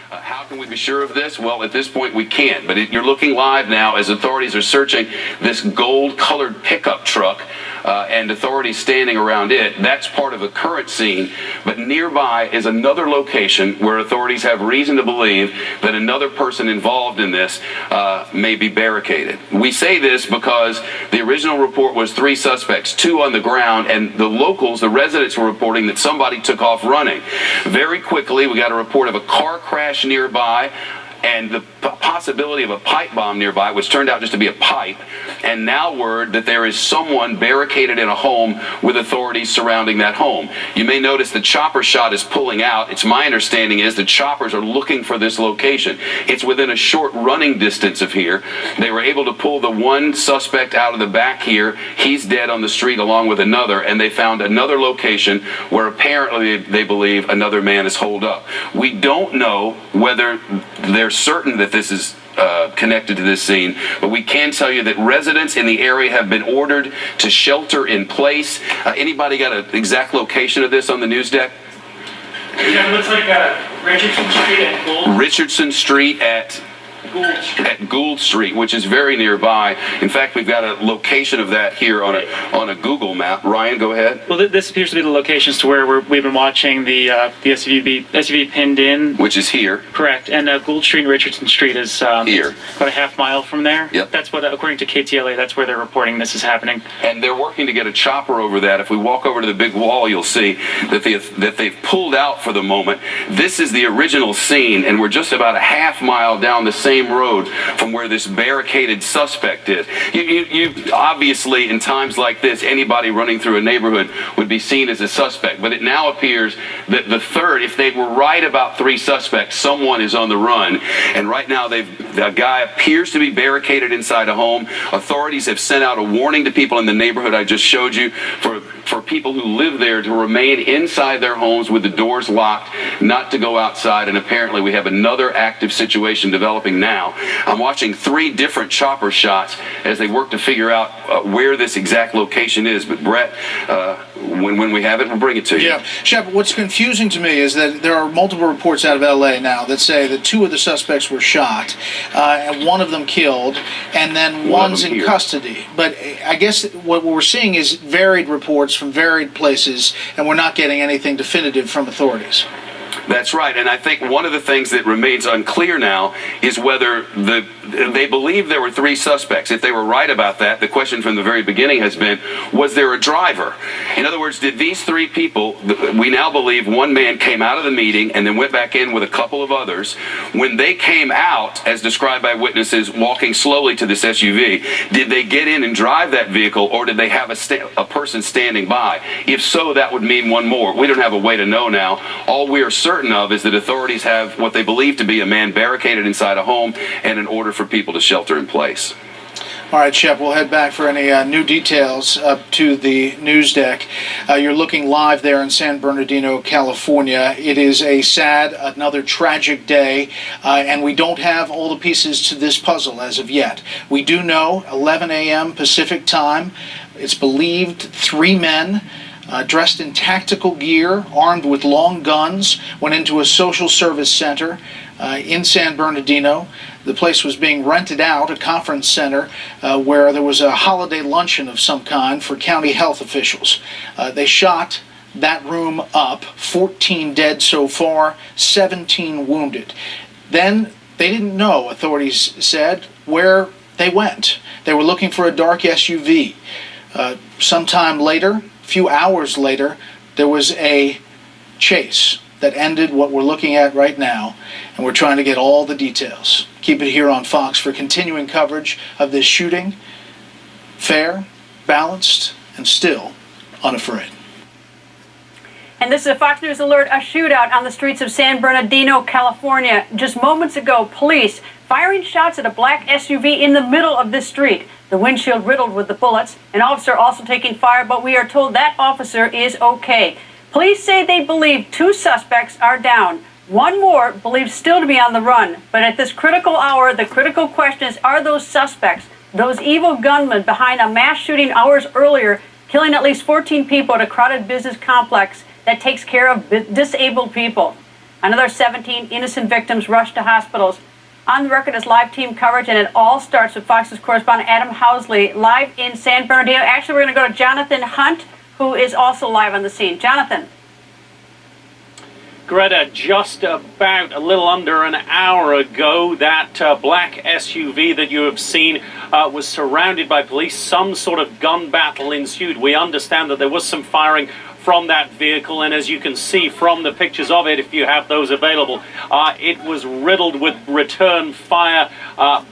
How can we be sure of this? Well, at this point, we can't. But you're looking live now as authorities are searching this gold-colored pickup truck and authorities standing around it. That's part of a current scene. But nearby is another location where authorities have reason to believe that another person involved in this may be barricaded. We say this because the original report was 3 suspects, 2 on the ground, and the locals, the residents, were reporting that somebody took off running. Very quickly, we got a report of a car crash nearby and the possibility of a pipe bomb nearby, which turned out just to be a pipe, and now word that there is someone barricaded in a home with authorities surrounding that home. You may notice the chopper shot is pulling out. It's my understanding is the choppers are looking for this location. It's within a short running distance of here. They were able to pull the one suspect out of the back here. He's dead on the street along with another, and they found another location where apparently they believe another man is holed up. We don't know whether they're certain that this is connected to this scene, but we can tell you that residents in the area have been ordered to shelter in place. Anybody got an exact location of this on the news deck? Yeah, it looks like Richardson Street at Gould. Richardson Street at Gould Street, which is very nearby. In fact, we've got a location of that here on a Google map. Ryan, go ahead. Well, this appears to be the locations to where we've been watching the SUV pinned in. Which is here. Correct. And Gould Street and Richardson Street is here. About a half mile from there. Yep. That's what, according to KTLA, that's where they're reporting this is happening. And they're working to get a chopper over that. If we walk over to the big wall, you'll see that they've pulled out for the moment. This is the original scene, and we're just about a half mile down the same road from where this barricaded suspect is. You obviously, in times like this, anybody running through a neighborhood would be seen as a suspect. But it now appears that the third, if they were right about 3 suspects, someone is on the run. And right now, the guy appears to be barricaded inside a home. Authorities have sent out a warning to people in the neighborhood I just showed you for people who live there to remain inside their homes with the doors locked, not to go outside. And apparently we have another active situation developing now. I'm watching 3 different chopper shots as they work to figure out where this exact location is. But Brett, when we have it, we'll bring it to you. Yeah, Shep, what's confusing to me is that there are multiple reports out of L.A. now that say that 2 of the suspects were shot, and 1 of them killed, and then one's in custody. But I guess what we're seeing is varied reports from varied places, and we're not getting anything definitive from authorities. That's right, and I think one of the things that remains unclear now is whether they believe there were 3 suspects. If they were right about that, the question from the very beginning has been, was there a driver? In other words, did these 3 people, we now believe one man came out of the meeting and then went back in with a couple of others. When they came out, as described by witnesses, walking slowly to this SUV, did they get in and drive that vehicle, or did they have a person standing by? If so, that would mean one more. We don't have a way to know now. All we are certain of is that authorities have what they believe to be a man barricaded inside a home and an order for people to shelter in place. All right, Shep, we'll head back for any new details up to the news deck. You're looking live there in San Bernardino, California. It is a sad, another tragic day, and we don't have all the pieces to this puzzle as of yet. We do know 11 a.m. Pacific time. It's believed 3 men dressed in tactical gear, armed with long guns, went into a social service center in San Bernardino. The place was being rented out, a conference center, where there was a holiday luncheon of some kind for county health officials. They shot that room up, 14 dead so far, 17 wounded. Then they didn't know, authorities said, where they went. They were looking for a dark SUV. Sometime later, a few hours later, there was a chase that ended what we're looking at right now, and we're trying to get all the details. Keep it here on Fox for continuing coverage of this shooting. Fair, balanced, and still unafraid. And this is a Fox News alert, a shootout on the streets of San Bernardino, California. Just moments ago, police firing shots at a black SUV in the middle of this street. The windshield riddled with the bullets. An officer also taking fire, but we are told that officer is okay. Police say they believe 2 suspects are down. 1 more believed still to be on the run. But at this critical hour, the critical question is, are those suspects, those evil gunmen behind a mass shooting hours earlier, killing at least 14 people at a crowded business complex that takes care of disabled people? Another 17 innocent victims rushed to hospitals. On the record is live team coverage, and it all starts with Fox's correspondent Adam Housley live in San Bernardino. Actually, we're going to go to Jonathan Hunt, who is also live on the scene. Jonathan. Greta, just about a little under an hour ago, that black SUV that you have seen was surrounded by police. Some sort of gun battle ensued. We understand that there was some firing from that vehicle, and as you can see from the pictures of it, if you have those available, it was riddled with return fire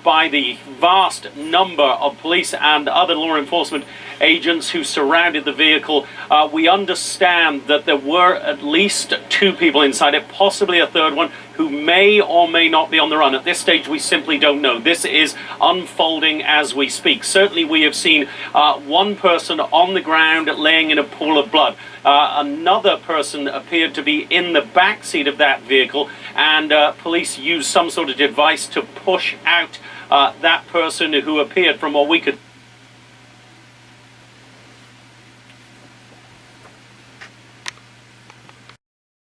by the vast number of police and other law enforcement agents who surrounded the vehicle. We understand that there were at least 2 people inside it, possibly a third one, who may or may not be on the run. At this stage, we simply don't know. This is unfolding as we speak. Certainly, we have seen one person on the ground laying in a pool of blood. Another person appeared to be in the back seat of that vehicle, and police used some sort of device to push out that person who appeared, from what we could